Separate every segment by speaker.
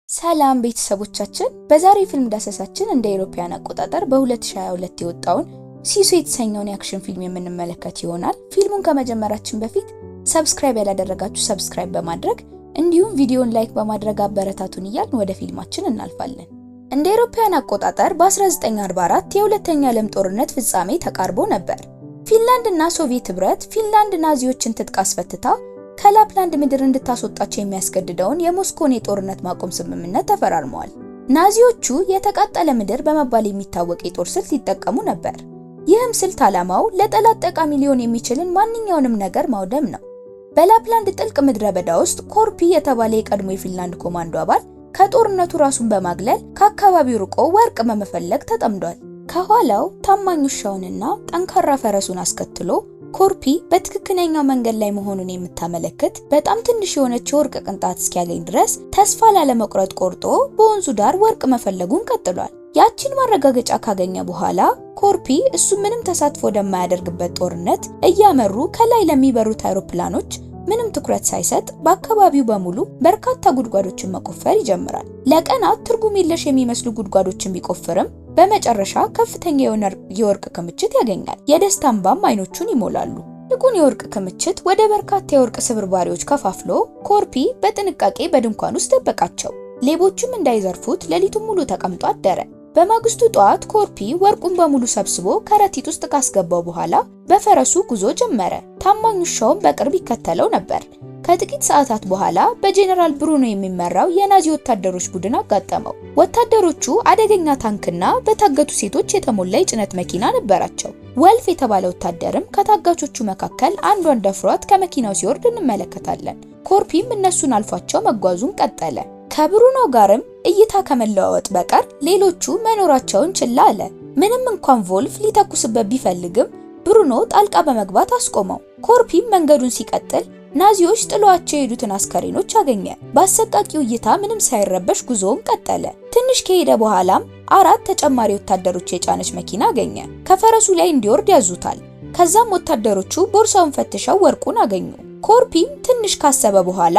Speaker 1: ሰላም ቤተሰቦቻችን በዛሬ ፊልም ዳሰሳችን እንደ ኢሮፒያን አቆጣጠር በ2022 የወጣውን ሲሱ የተሰኘውን የአክሽን ፊልም የምንመለከት ይሆናል። ፊልሙን ከመጀመራችን በፊት ሰብስክራይብ ያላደረጋችሁ ሰብስክራይብ በማድረግ እንዲሁም ቪዲዮን ላይክ በማድረግ አበረታቱን እያልን ወደ ፊልማችን እናልፋለን። እንደ ኢሮፒያን አቆጣጠር በ1944 የሁለተኛ ዓለም ጦርነት ፍጻሜ ተቃርቦ ነበር። ፊንላንድ እና ሶቪየት ህብረት ፊንላንድ ናዚዎችን ትጥቅ አስፈትታ ከላፕላንድ ምድር እንድታስወጣቸው የሚያስገድደውን የሞስኮን የጦርነት ማቆም ስምምነት ተፈራርመዋል። ናዚዎቹ የተቃጠለ ምድር በመባል የሚታወቅ የጦር ስልት ይጠቀሙ ነበር። ይህም ስልት ዓላማው ለጠላት ጠቃሚ ሊሆን የሚችልን ማንኛውንም ነገር ማውደም ነው። በላፕላንድ ጥልቅ ምድረ በዳ ውስጥ ኮርፒ የተባለ የቀድሞ የፊንላንድ ኮማንዶ አባል ከጦርነቱ ራሱን በማግለል ከአካባቢው ርቆ ወርቅ በመፈለግ ተጠምዷል። ከኋላው ታማኝ ውሻውንና ጠንካራ ፈረሱን አስከትሎ ኮርፒ በትክክለኛው መንገድ ላይ መሆኑን የምታመለክት በጣም ትንሽ የሆነች ወርቅ ቅንጣት እስኪያገኝ ድረስ ተስፋ ላለመቁረጥ ቆርጦ በወንዙ ዳር ወርቅ መፈለጉን ቀጥሏል። ያቺን ማረጋገጫ ካገኘ በኋላ ኮርፒ እሱ ምንም ተሳትፎ ወደማያደርግበት ጦርነት እያመሩ ከላይ ለሚበሩት አውሮፕላኖች ምንም ትኩረት ሳይሰጥ በአካባቢው በሙሉ በርካታ ጉድጓዶችን መቆፈር ይጀምራል። ለቀናት ትርጉም የለሽ የሚመስሉ ጉድጓዶችን ቢቆፍርም በመጨረሻ ከፍተኛ የወርቅ ክምችት ያገኛል። የደስታ እንባም አይኖቹን ይሞላሉ። ትልቁን የወርቅ ክምችት ወደ በርካታ የወርቅ ስብርባሪዎች ከፋፍሎ ኮርፒ በጥንቃቄ በድንኳን ውስጥ ደበቃቸው። ሌቦችም እንዳይዘርፉት ሌሊቱን ሙሉ ተቀምጦ አደረ። በማግስቱ ጠዋት ኮርፒ ወርቁን በሙሉ ሰብስቦ ከረጢት ውስጥ ካስገባው በኋላ በፈረሱ ጉዞ ጀመረ። ታማኝ ውሻውም በቅርብ ይከተለው ነበር። ከጥቂት ሰዓታት በኋላ በጄኔራል ብሩኖ የሚመራው የናዚ ወታደሮች ቡድን አጋጠመው። ወታደሮቹ አደገኛ ታንክና በታገቱ ሴቶች የተሞላ የጭነት መኪና ነበራቸው። ወልፍ የተባለ ወታደርም ከታጋቾቹ መካከል አንዷን ደፍሯት ከመኪናው ሲወርድ እንመለከታለን። ኮርፒም እነሱን አልፏቸው መጓዙን ቀጠለ። ከብሩኖ ጋርም እይታ ከመለዋወጥ በቀር ሌሎቹ መኖራቸውን ችላ አለ። ምንም እንኳን ቮልፍ ሊተኩስበት ቢፈልግም ብሩኖ ጣልቃ በመግባት አስቆመው። ኮርፒም መንገዱን ሲቀጥል ናዚዎች ጥሏቸው የሄዱትን አስከሬኖች አገኘ። በአሰቃቂው እይታ ምንም ሳይረበሽ ጉዞውን ቀጠለ። ትንሽ ከሄደ በኋላም 4 ተጨማሪ ወታደሮች የጫነች መኪና አገኘ። ከፈረሱ ላይ እንዲወርድ ያዙታል። ከዛም ወታደሮቹ ቦርሳውን ፈትሸው ወርቁን አገኙ። ኮርፒም ትንሽ ካሰበ በኋላ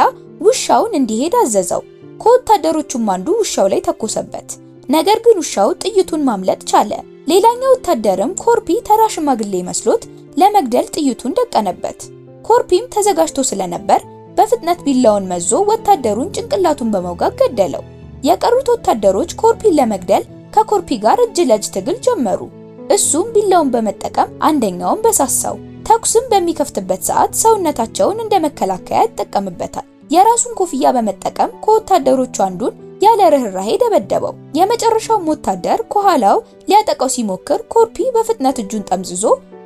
Speaker 1: ውሻውን እንዲሄድ አዘዘው። ከወታደሮቹም አንዱ ውሻው ላይ ተኮሰበት። ነገር ግን ውሻው ጥይቱን ማምለጥ ቻለ። ሌላኛው ወታደርም ኮርፒ ተራ ሽማግሌ መስሎት ለመግደል ጥይቱን ደቀነበት። ኮርፒም ተዘጋጅቶ ስለነበር በፍጥነት ቢላውን መዞ ወታደሩን ጭንቅላቱን በመውጋት ገደለው። የቀሩት ወታደሮች ኮርፒን ለመግደል ከኮርፒ ጋር እጅ ለእጅ ትግል ጀመሩ። እሱም ቢላውን በመጠቀም አንደኛውን በሳሳው። ተኩስም በሚከፍትበት ሰዓት ሰውነታቸውን እንደ መከላከያ ይጠቀምበታል። የራሱን ኮፍያ በመጠቀም ከወታደሮቹ አንዱን ያለ ርህራሄ ደበደበው። የመጨረሻው ወታደር ከኋላው ሊያጠቃው ሲሞክር ኮርፒ በፍጥነት እጁን ጠምዝዞ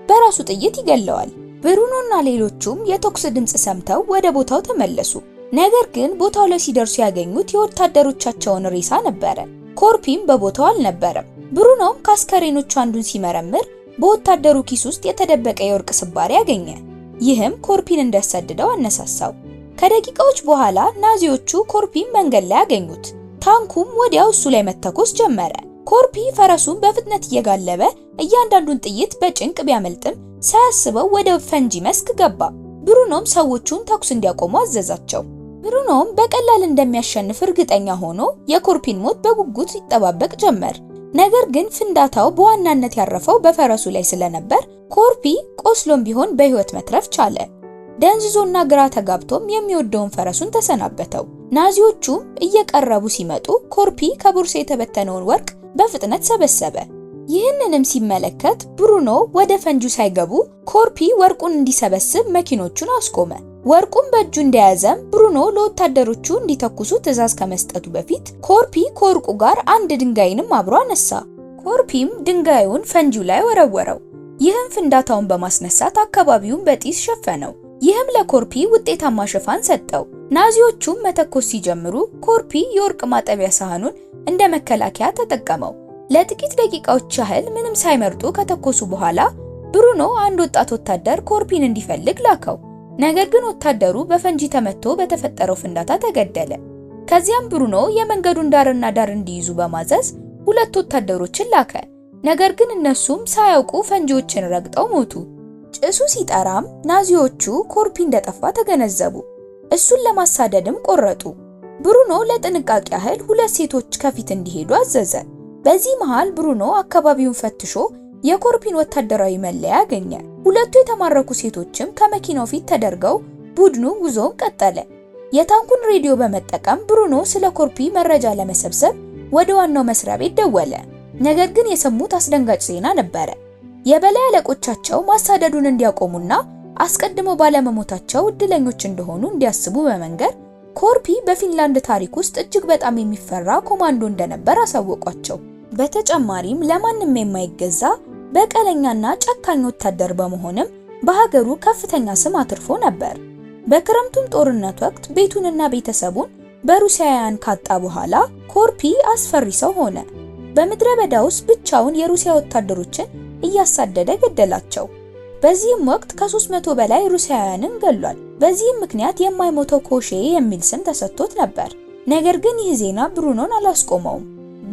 Speaker 1: በራሱ ጥይት ይገለዋል። ብሩኖና ሌሎቹም የተኩስ ድምጽ ሰምተው ወደ ቦታው ተመለሱ። ነገር ግን ቦታው ላይ ሲደርሱ ያገኙት የወታደሮቻቸውን ሬሳ ነበረ። ኮርፒም በቦታው አልነበረም። ብሩኖም ከአስከሬኖቹ አንዱን ሲመረምር በወታደሩ ኪስ ውስጥ የተደበቀ የወርቅ ስባሪ አገኘ። ይህም ኮርፒን እንዲያሳድደው አነሳሳው። ከደቂቃዎች በኋላ ናዚዎቹ ኮርፒን መንገድ ላይ አገኙት። ታንኩም ወዲያው እሱ ላይ መተኮስ ጀመረ። ኮርፒ ፈረሱን በፍጥነት እየጋለበ እያንዳንዱን ጥይት በጭንቅ ቢያመልጥም ሳያስበው ወደ ፈንጂ መስክ ገባ። ብሩኖም ሰዎቹን ተኩስ እንዲያቆሙ አዘዛቸው። ብሩኖም በቀላል እንደሚያሸንፍ እርግጠኛ ሆኖ የኮርፒን ሞት በጉጉት ይጠባበቅ ጀመር። ነገር ግን ፍንዳታው በዋናነት ያረፈው በፈረሱ ላይ ስለነበር ኮርፒ ቆስሎም ቢሆን በህይወት መትረፍ ቻለ። ደንዝዞና ግራ ተጋብቶም የሚወደውን ፈረሱን ተሰናበተው። ናዚዎቹም እየቀረቡ ሲመጡ ኮርፒ ከቦርሳ የተበተነውን ወርቅ በፍጥነት ሰበሰበ። ይህንንም ሲመለከት ብሩኖ ወደ ፈንጁ ሳይገቡ ኮርፒ ወርቁን እንዲሰበስብ መኪኖቹን አስቆመ። ወርቁን በእጁ እንደያዘም ብሩኖ ለወታደሮቹ እንዲተኩሱ ትዕዛዝ ከመስጠቱ በፊት ኮርፒ ከወርቁ ጋር አንድ ድንጋይንም አብሮ አነሳ። ኮርፒም ድንጋዩን ፈንጂው ላይ ወረወረው። ይህም ፍንዳታውን በማስነሳት አካባቢውን በጢስ ሸፈነው። ይህም ለኮርፒ ውጤታማ ሽፋን ሰጠው። ናዚዎቹም መተኮስ ሲጀምሩ ኮርፒ የወርቅ ማጠቢያ ሳህኑን እንደ መከላከያ ተጠቀመው። ለጥቂት ደቂቃዎች ያህል ምንም ሳይመርጡ ከተኮሱ በኋላ ብሩኖ አንድ ወጣት ወታደር ኮርፒን እንዲፈልግ ላከው። ነገር ግን ወታደሩ በፈንጂ ተመቶ በተፈጠረው ፍንዳታ ተገደለ። ከዚያም ብሩኖ የመንገዱን ዳርና ዳር እንዲይዙ በማዘዝ 2 ወታደሮችን ላከ። ነገር ግን እነሱም ሳያውቁ ፈንጂዎችን ረግጠው ሞቱ። ጭሱ ሲጠራም ናዚዎቹ ኮርፒ እንደጠፋ ተገነዘቡ። እሱን ለማሳደድም ቆረጡ። ብሩኖ ለጥንቃቄ ያህል ሁለት ሴቶች ከፊት እንዲሄዱ አዘዘ። በዚህ መሃል ብሩኖ አካባቢውን ፈትሾ የኮርፒን ወታደራዊ መለያ አገኘ። ሁለቱ የተማረኩ ሴቶችም ከመኪናው ፊት ተደርገው ቡድኑ ጉዞውን ቀጠለ። የታንኩን ሬዲዮ በመጠቀም ብሩኖ ስለ ኮርፒ መረጃ ለመሰብሰብ ወደ ዋናው መስሪያ ቤት ደወለ። ነገር ግን የሰሙት አስደንጋጭ ዜና ነበረ። የበላይ አለቆቻቸው ማሳደዱን እንዲያቆሙና አስቀድመው ባለመሞታቸው እድለኞች እንደሆኑ እንዲያስቡ በመንገር ኮርፒ በፊንላንድ ታሪክ ውስጥ እጅግ በጣም የሚፈራ ኮማንዶ እንደነበር አሳወቋቸው። በተጨማሪም ለማንም የማይገዛ በቀለኛና ጨካኝ ወታደር በመሆንም በሀገሩ ከፍተኛ ስም አትርፎ ነበር። በክረምቱም ጦርነት ወቅት ቤቱንና ቤተሰቡን በሩሲያውያን ካጣ በኋላ ኮርፒ አስፈሪ ሰው ሆነ። በምድረ በዳ ውስጥ ብቻውን የሩሲያ ወታደሮችን እያሳደደ ገደላቸው። በዚህም ወቅት ከ300 በላይ ሩሲያውያንን ገሏል። በዚህም ምክንያት የማይሞተው ኮሼ የሚል ስም ተሰጥቶት ነበር። ነገር ግን ይህ ዜና ብሩኖን አላስቆመውም።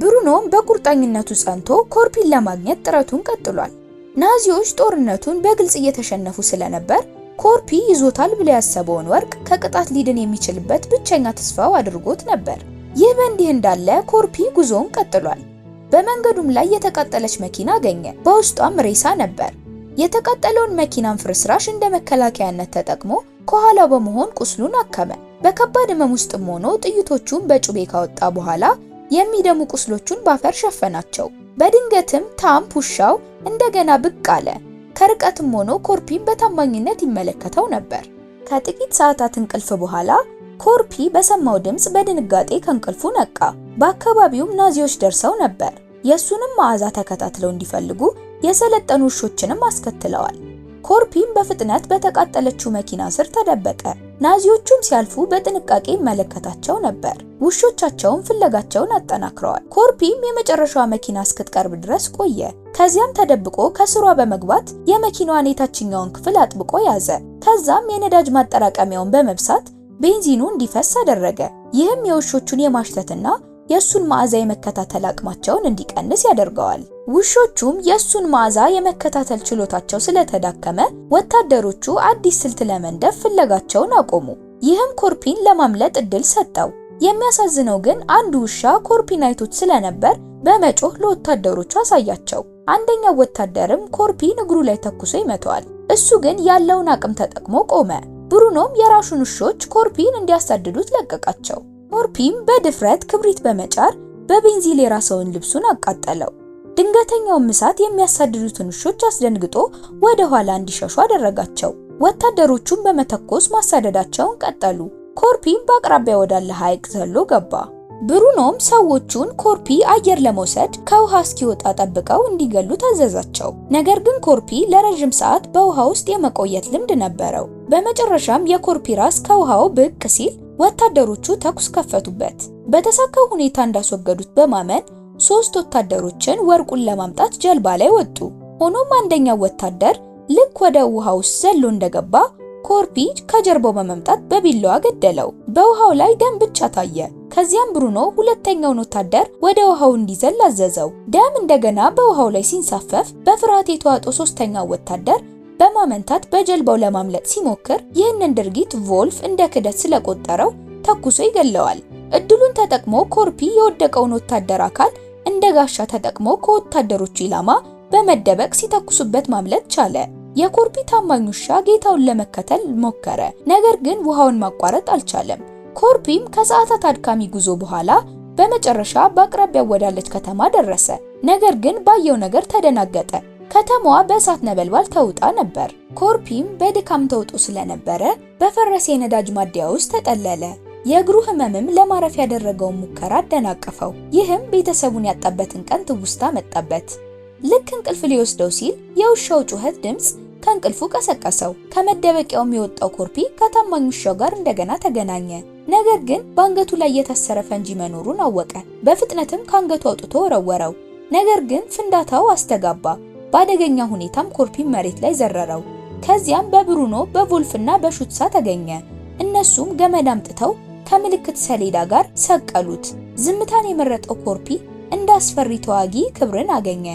Speaker 1: ብሩኖም በቁርጠኝነቱ ጸንቶ ኮርፒን ለማግኘት ጥረቱን ቀጥሏል። ናዚዎች ጦርነቱን በግልጽ እየተሸነፉ ስለነበር ኮርፒ ይዞታል ብሎ ያሰበውን ወርቅ ከቅጣት ሊድን የሚችልበት ብቸኛ ተስፋው አድርጎት ነበር። ይህ በእንዲህ እንዳለ ኮርፒ ጉዞውን ቀጥሏል። በመንገዱም ላይ የተቃጠለች መኪና አገኘ። በውስጧም ሬሳ ነበር። የተቃጠለውን መኪናን ፍርስራሽ እንደ መከላከያነት ተጠቅሞ ከኋላው በመሆን ቁስሉን አከመ። በከባድ ህመም ውስጥም ሆኖ ጥይቶቹን በጩቤ ካወጣ በኋላ የሚደሙ ቁስሎቹን ባፈር ሸፈናቸው። በድንገትም ታምፕ ውሻው እንደገና ብቅ አለ። ከርቀትም ሆኖ ኮርፒን በታማኝነት ይመለከተው ነበር። ከጥቂት ሰዓታት እንቅልፍ በኋላ ኮርፒ በሰማው ድምጽ በድንጋጤ ከእንቅልፉ ነቃ። በአካባቢውም ናዚዎች ደርሰው ነበር። የሱንም መዓዛ ተከታትለው እንዲፈልጉ የሰለጠኑ ውሾችንም አስከትለዋል። ኮርፒም በፍጥነት በተቃጠለችው መኪና ስር ተደበቀ። ናዚዎቹም ሲያልፉ በጥንቃቄ ይመለከታቸው ነበር። ውሾቻቸውም ፍለጋቸውን አጠናክረዋል። ኮርፒም የመጨረሻዋ መኪና እስክትቀርብ ድረስ ቆየ። ከዚያም ተደብቆ ከስሯ በመግባት የመኪናዋን የታችኛውን ክፍል አጥብቆ ያዘ። ከዛም የነዳጅ ማጠራቀሚያውን በመብሳት ቤንዚኑ እንዲፈስ አደረገ። ይህም የውሾቹን የማሽተትና የሱን መዓዛ የመከታተል አቅማቸውን እንዲቀንስ ያደርገዋል። ውሾቹም የሱን መዓዛ የመከታተል ችሎታቸው ስለተዳከመ ወታደሮቹ አዲስ ስልት ለመንደፍ ፍለጋቸውን አቆሙ። ይህም ኮርፒን ለማምለጥ እድል ሰጠው። የሚያሳዝነው ግን አንዱ ውሻ ኮርፒን አይቶት ስለነበር በመጮህ ለወታደሮቹ አሳያቸው። አንደኛው ወታደርም ኮርፒን እግሩ ላይ ተኩሶ ይመታዋል። እሱ ግን ያለውን አቅም ተጠቅሞ ቆመ። ብሩኖም የራሱን ውሾች ኮርፒን እንዲያሳድዱት ለቀቃቸው። ኮርፒም በድፍረት ክብሪት በመጫር በቤንዚን የራሰውን ልብሱን አቃጠለው። ድንገተኛውም እሳት የሚያሳድዱትን ውሾች አስደንግጦ ወደ ኋላ እንዲሸሹ አደረጋቸው። ወታደሮቹም በመተኮስ ማሳደዳቸውን ቀጠሉ። ኮርፒም በአቅራቢያ ወዳለ ሐይቅ ዘሎ ገባ። ብሩኖም ሰዎቹን ኮርፒ አየር ለመውሰድ ከውሃ እስኪወጣ ጠብቀው እንዲገሉ ታዘዛቸው። ነገር ግን ኮርፒ ለረጅም ሰዓት በውሃ ውስጥ የመቆየት ልምድ ነበረው። በመጨረሻም የኮርፒ ራስ ከውሃው ብቅ ሲል ወታደሮቹ ተኩስ ከፈቱበት። በተሳካው ሁኔታ እንዳስወገዱት በማመን 3 ወታደሮችን ወርቁን ለማምጣት ጀልባ ላይ ወጡ። ሆኖም አንደኛው ወታደር ልክ ወደ ውሃ ውስጥ ዘሎ እንደገባ ኮርፒ ከጀርባው በመምጣት በቢላዋ ገደለው። በውሃው ላይ ደም ብቻ ታየ። ከዚያም ብሩኖ ሁለተኛውን ወታደር ወደ ውሃው እንዲዘል አዘዘው። ደም እንደገና በውሃው ላይ ሲንሳፈፍ በፍርሃት የተዋጠው ሶስተኛው ወታደር በማመንታት በጀልባው ለማምለጥ ሲሞክር ይህንን ድርጊት ቮልፍ እንደ ክደት ስለቆጠረው ተኩሶ ይገለዋል። እድሉን ተጠቅሞ ኮርፒ የወደቀውን ወታደር አካል እንደ ጋሻ ተጠቅሞ ከወታደሮቹ ኢላማ በመደበቅ ሲተኩሱበት ማምለጥ ቻለ። የኮርፒ ታማኝ ውሻ ጌታውን ለመከተል ሞከረ፣ ነገር ግን ውሃውን ማቋረጥ አልቻለም። ኮርፒም ከሰዓታት አድካሚ ጉዞ በኋላ በመጨረሻ በአቅራቢያው ወዳለች ከተማ ደረሰ። ነገር ግን ባየው ነገር ተደናገጠ። ከተማዋ በእሳት ነበልባል ተውጣ ነበር። ኮርፒም በድካም ተውጦ ስለነበረ በፈረሰ የነዳጅ ማደያ ውስጥ ተጠለለ። የእግሩ ህመምም ለማረፍ ያደረገውን ሙከራ አደናቀፈው። ይህም ቤተሰቡን ያጣበትን ቀን ትውስታ መጣበት። ልክ እንቅልፍ ሊወስደው ሲል የውሻው ጩኸት ድምጽ ከእንቅልፉ ቀሰቀሰው። ከመደበቂያውም የወጣው ኮርፒ ከታማኝ ውሻው ጋር እንደገና ተገናኘ። ነገር ግን በአንገቱ ላይ የታሰረ ፈንጂ መኖሩን አወቀ። በፍጥነትም ከአንገቱ አውጥቶ ወረወረው። ነገር ግን ፍንዳታው አስተጋባ። በአደገኛ ሁኔታም ኮርፒን መሬት ላይ ዘረረው። ከዚያም በብሩኖ በቮልፍና በሹትሳ ተገኘ። እነሱም ገመድ አምጥተው ከምልክት ሰሌዳ ጋር ሰቀሉት። ዝምታን የመረጠው ኮርፒ እንደ አስፈሪ ተዋጊ ክብርን አገኘ።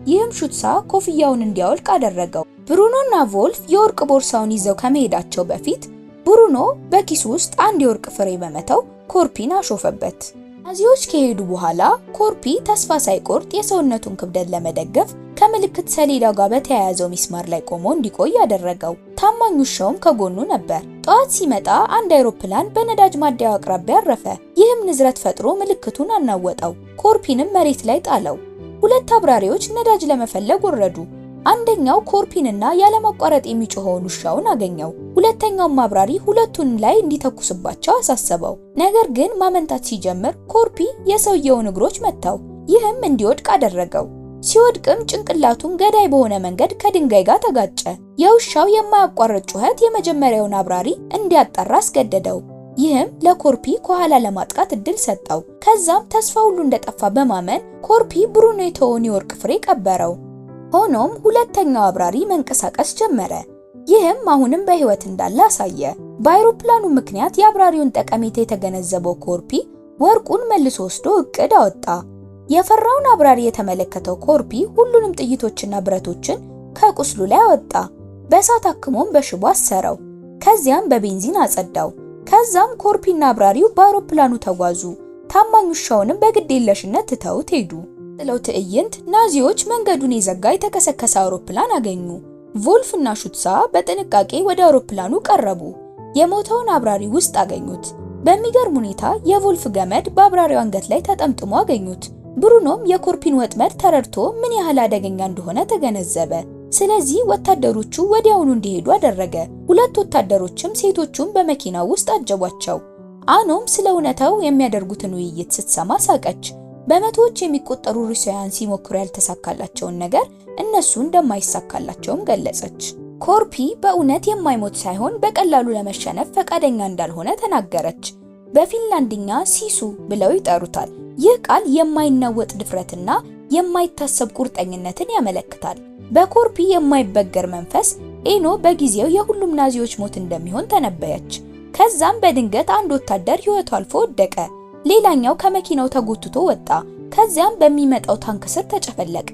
Speaker 1: ይህም ሹትሳ ኮፍያውን እንዲያወልቅ አደረገው። ብሩኖና ቮልፍ የወርቅ ቦርሳውን ይዘው ከመሄዳቸው በፊት ብሩኖ በኪሱ ውስጥ አንድ የወርቅ ፍሬ በመተው ኮርፒን አሾፈበት። ናዚዎች ከሄዱ በኋላ ኮርፒ ተስፋ ሳይቆርጥ የሰውነቱን ክብደት ለመደገፍ ከምልክት ሰሌዳው ጋር በተያያዘው ሚስማር ላይ ቆሞ እንዲቆይ ያደረገው። ታማኝ ውሻውም ከጎኑ ነበር። ጠዋት ሲመጣ አንድ አይሮፕላን በነዳጅ ማደያው አቅራቢያ አረፈ። ይህም ንዝረት ፈጥሮ ምልክቱን አናወጠው። ኮርፒንም መሬት ላይ ጣለው። ሁለት አብራሪዎች ነዳጅ ለመፈለግ ወረዱ። አንደኛው ኮርፒንና ያለማቋረጥ የሚጮኸውን ውሻውን አገኘው። ሁለተኛውም አብራሪ ሁለቱን ላይ እንዲተኩስባቸው አሳሰበው። ነገር ግን ማመንታት ሲጀምር ኮርፒ የሰውየውን እግሮች መታው። ይህም እንዲወድቅ አደረገው። ሲወድቅም ጭንቅላቱን ገዳይ በሆነ መንገድ ከድንጋይ ጋር ተጋጨ። የውሻው የማያቋርጥ ጩኸት የመጀመሪያውን አብራሪ እንዲያጣራ አስገደደው። ይህም ለኮርፒ ከኋላ ለማጥቃት እድል ሰጠው። ከዛም ተስፋ ሁሉ እንደጠፋ በማመን ኮርፒ ብሩኖ የተወውን የወርቅ ፍሬ ቀበረው። ሆኖም ሁለተኛው አብራሪ መንቀሳቀስ ጀመረ። ይህም አሁንም በህይወት እንዳለ አሳየ። በአይሮፕላኑ ምክንያት የአብራሪውን ጠቀሜታ የተገነዘበው ኮርፒ ወርቁን መልሶ ወስዶ እቅድ አወጣ። የፈራውን አብራሪ የተመለከተው ኮርፒ ሁሉንም ጥይቶችና ብረቶችን ከቁስሉ ላይ አወጣ። በእሳት አክሞም በሽቦ አሰረው። ከዚያም በቤንዚን አጸዳው። ከዛም ኮርፒና አብራሪው በአውሮፕላኑ ተጓዙ። ታማኝ ውሻውንም በግዴለሽነት ትተውት ሄዱ። ጥለው ትዕይንት ናዚዎች መንገዱን የዘጋ የተከሰከሰ አውሮፕላን አገኙ። ቮልፍ እና ሹትሳ በጥንቃቄ ወደ አውሮፕላኑ ቀረቡ። የሞተውን አብራሪ ውስጥ አገኙት። በሚገርም ሁኔታ የቮልፍ ገመድ በአብራሪው አንገት ላይ ተጠምጥሞ አገኙት። ብሩኖም የኮርፒን ወጥመድ ተረድቶ ምን ያህል አደገኛ እንደሆነ ተገነዘበ። ስለዚህ ወታደሮቹ ወዲያውኑ እንዲሄዱ አደረገ። ሁለት ወታደሮችም ሴቶቹን በመኪናው ውስጥ አጀቧቸው። አኖም ስለ እውነታው የሚያደርጉትን ውይይት ስትሰማ ሳቀች። በመቶዎች የሚቆጠሩ ሩሲያውያን ሲሞክሩ ያልተሳካላቸውን ነገር እነሱ እንደማይሳካላቸውም ገለጸች። ኮርፒ በእውነት የማይሞት ሳይሆን በቀላሉ ለመሸነፍ ፈቃደኛ እንዳልሆነ ተናገረች። በፊንላንድኛ ሲሱ ብለው ይጠሩታል። ይህ ቃል የማይናወጥ ድፍረትና የማይታሰብ ቁርጠኝነትን ያመለክታል። በኮርፒ የማይበገር መንፈስ ኤኖ በጊዜው የሁሉም ናዚዎች ሞት እንደሚሆን ተነበየች። ከዛም በድንገት አንድ ወታደር ሕይወቱ አልፎ ወደቀ። ሌላኛው ከመኪናው ተጎትቶ ወጣ። ከዚያም በሚመጣው ታንክ ስር ተጨፈለቀ።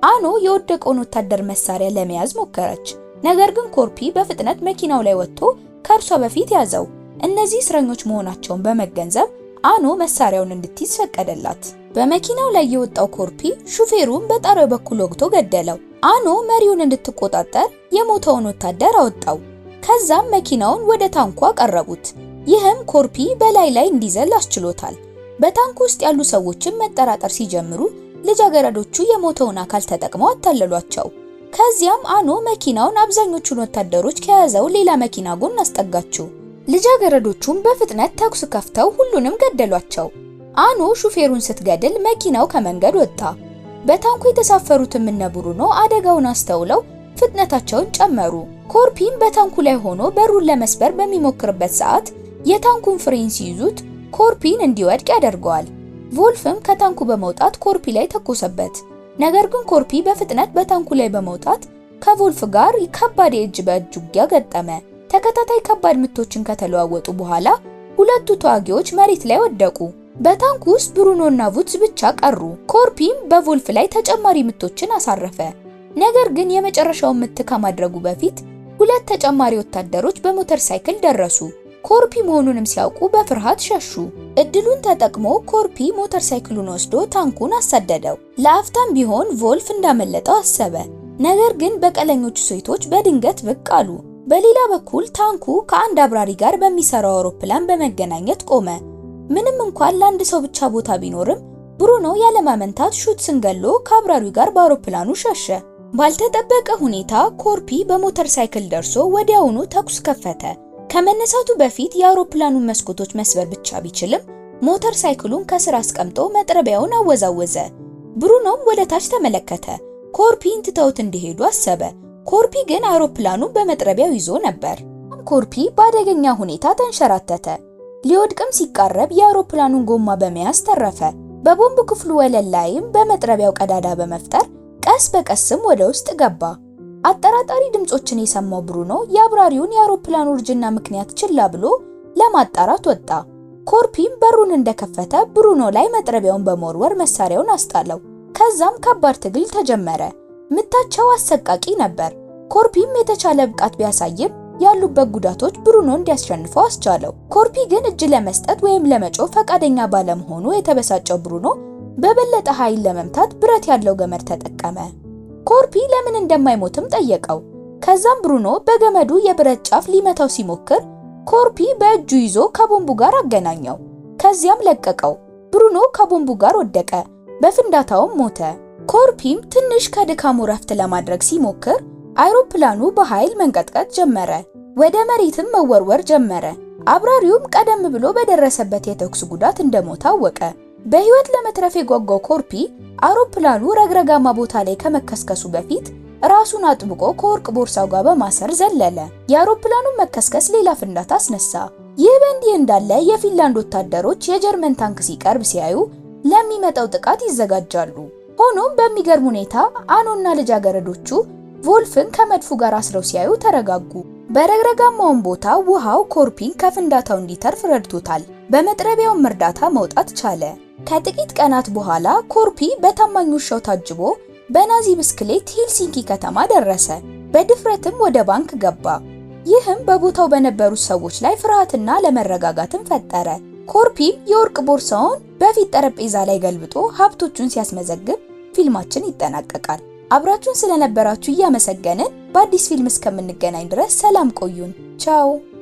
Speaker 1: አኖ የወደቀውን ወታደር መሳሪያ ለመያዝ ሞከረች። ነገር ግን ኮርፒ በፍጥነት መኪናው ላይ ወጥቶ ከእርሷ በፊት ያዘው። እነዚህ እስረኞች መሆናቸውን በመገንዘብ አኖ መሳሪያውን እንድትይዝ ፈቀደላት። በመኪናው ላይ የወጣው ኮርፒ ሹፌሩን በጣሪያው በኩል ወግቶ ገደለው። አኖ መሪውን እንድትቆጣጠር የሞተውን ወታደር አወጣው። ከዛም መኪናውን ወደ ታንኩ አቀረቡት። ይህም ኮርፒ በላይ ላይ እንዲዘል አስችሎታል። በታንኩ ውስጥ ያሉ ሰዎችን መጠራጠር ሲጀምሩ ልጃገረዶቹ የሞተውን አካል ተጠቅመው አታለሏቸው። ከዚያም አኖ መኪናውን አብዛኞቹን ወታደሮች ከያዘው ሌላ መኪና ጎን አስጠጋችው። ልጃገረዶቹም በፍጥነት ተኩስ ከፍተው ሁሉንም ገደሏቸው። አኖ ሹፌሩን ስትገድል መኪናው ከመንገድ ወጣ። በታንኩ የተሳፈሩትም እነ ብሩኖ አደጋውን አስተውለው ፍጥነታቸውን ጨመሩ። ኮርፒም በታንኩ ላይ ሆኖ በሩን ለመስበር በሚሞክርበት ሰዓት የታንኩን ፍሬን ሲይዙት ኮርፒን እንዲወድቅ ያደርገዋል። ቮልፍም ከታንኩ በመውጣት ኮርፒ ላይ ተኮሰበት። ነገር ግን ኮርፒ በፍጥነት በታንኩ ላይ በመውጣት ከቮልፍ ጋር ከባድ የእጅ በእጅ ውጊያ ገጠመ። ተከታታይ ከባድ ምቶችን ከተለዋወጡ በኋላ ሁለቱ ተዋጊዎች መሬት ላይ ወደቁ። በታንኩ ውስጥ ብሩኖና ቡትስ ብቻ ቀሩ። ኮርፒም በቮልፍ ላይ ተጨማሪ ምቶችን አሳረፈ። ነገር ግን የመጨረሻውን ምት ከማድረጉ በፊት ሁለት ተጨማሪ ወታደሮች በሞተር ሳይክል ደረሱ። ኮርፒ መሆኑንም ሲያውቁ በፍርሃት ሸሹ። እድሉን ተጠቅሞ ኮርፒ ሞተር ሳይክሉን ወስዶ ታንኩን አሳደደው። ለአፍታም ቢሆን ቮልፍ እንዳመለጠው አሰበ። ነገር ግን በቀለኞቹ ሴቶች በድንገት ብቅ አሉ። በሌላ በኩል ታንኩ ከአንድ አብራሪ ጋር በሚሰራው አውሮፕላን በመገናኘት ቆመ። ምንም እንኳን ለአንድ ሰው ብቻ ቦታ ቢኖርም ብሩኖ ያለማመንታት ሹትስን ገሎ ከአብራሪው ጋር በአውሮፕላኑ ሸሸ። ባልተጠበቀ ሁኔታ ኮርፒ በሞተር ሳይክል ደርሶ ወዲያውኑ ተኩስ ከፈተ። ከመነሳቱ በፊት የአውሮፕላኑን መስኮቶች መስበር ብቻ ቢችልም ሞተር ሳይክሉን ከስር አስቀምጦ መጥረቢያውን አወዛወዘ። ብሩኖም ወደ ታች ተመለከተ። ኮርፒን ትተውት እንዲሄዱ አሰበ። ኮርፒ ግን አውሮፕላኑን በመጥረቢያው ይዞ ነበር። ኮርፒ በአደገኛ ሁኔታ ተንሸራተተ። ሊወድቅም ሲቃረብ የአውሮፕላኑን ጎማ በመያዝ ተረፈ። በቦምብ ክፍሉ ወለል ላይም በመጥረቢያው ቀዳዳ በመፍጠር ቀስ በቀስም ወደ ውስጥ ገባ። አጠራጣሪ ድምጾችን የሰማው ብሩኖ የአብራሪውን የአውሮፕላኑ እርጅና ምክንያት ችላ ብሎ ለማጣራት ወጣ። ኮርፒም በሩን እንደከፈተ ብሩኖ ላይ መጥረቢያውን በመወርወር መሳሪያውን አስጣለው። ከዛም ከባድ ትግል ተጀመረ። ምታቸው አሰቃቂ ነበር። ኮርፒም የተቻለ ብቃት ቢያሳይም ያሉበት ጉዳቶች ብሩኖ እንዲያሸንፈው አስቻለው። ኮርፒ ግን እጅ ለመስጠት ወይም ለመጮህ ፈቃደኛ ባለመሆኑ የተበሳጨው ብሩኖ በበለጠ ኃይል ለመምታት ብረት ያለው ገመድ ተጠቀመ። ኮርፒ ለምን እንደማይሞትም ጠየቀው። ከዛም ብሩኖ በገመዱ የብረት ጫፍ ሊመታው ሲሞክር ኮርፒ በእጁ ይዞ ከቦምቡ ጋር አገናኘው። ከዚያም ለቀቀው። ብሩኖ ከቦምቡ ጋር ወደቀ፣ በፍንዳታውም ሞተ። ኮርፒም ትንሽ ከድካሙ ረፍት ለማድረግ ሲሞክር አይሮፕላኑ በኃይል መንቀጥቀጥ ጀመረ፣ ወደ መሬትም መወርወር ጀመረ። አብራሪውም ቀደም ብሎ በደረሰበት የተኩስ ጉዳት እንደሞተ አወቀ። በህይወት ለመትረፍ የጓጓው ኮርፒ አውሮፕላኑ ረግረጋማ ቦታ ላይ ከመከስከሱ በፊት ራሱን አጥብቆ ከወርቅ ቦርሳው ጋር በማሰር ዘለለ። የአውሮፕላኑን መከስከስ ሌላ ፍንዳታ አስነሳ። ይህ በእንዲህ እንዳለ የፊንላንድ ወታደሮች የጀርመን ታንክ ሲቀርብ ሲያዩ ለሚመጣው ጥቃት ይዘጋጃሉ። ሆኖም በሚገርም ሁኔታ አኖና ልጃገረዶቹ ቮልፍን ከመድፉ ጋር አስረው ሲያዩ ተረጋጉ። በረግረጋማው ቦታ ውሃው ኮርፒን ከፍንዳታው እንዲተርፍ ረድቶታል። በመጥረቢያውም እርዳታ መውጣት ቻለ። ከጥቂት ቀናት በኋላ ኮርፒ በታማኝ ውሻው ታጅቦ በናዚ ብስክሌት ሄልሲንኪ ከተማ ደረሰ። በድፍረትም ወደ ባንክ ገባ። ይህም በቦታው በነበሩት ሰዎች ላይ ፍርሃትና ለመረጋጋትን ፈጠረ። ኮርፒም የወርቅ ቦርሳውን በፊት ጠረጴዛ ላይ ገልብጦ ሀብቶቹን ሲያስመዘግብ ፊልማችን ይጠናቀቃል። አብራችሁን ስለነበራችሁ እያመሰገንን በአዲስ ፊልም እስከምንገናኝ ድረስ ሰላም ቆዩን። ቻው።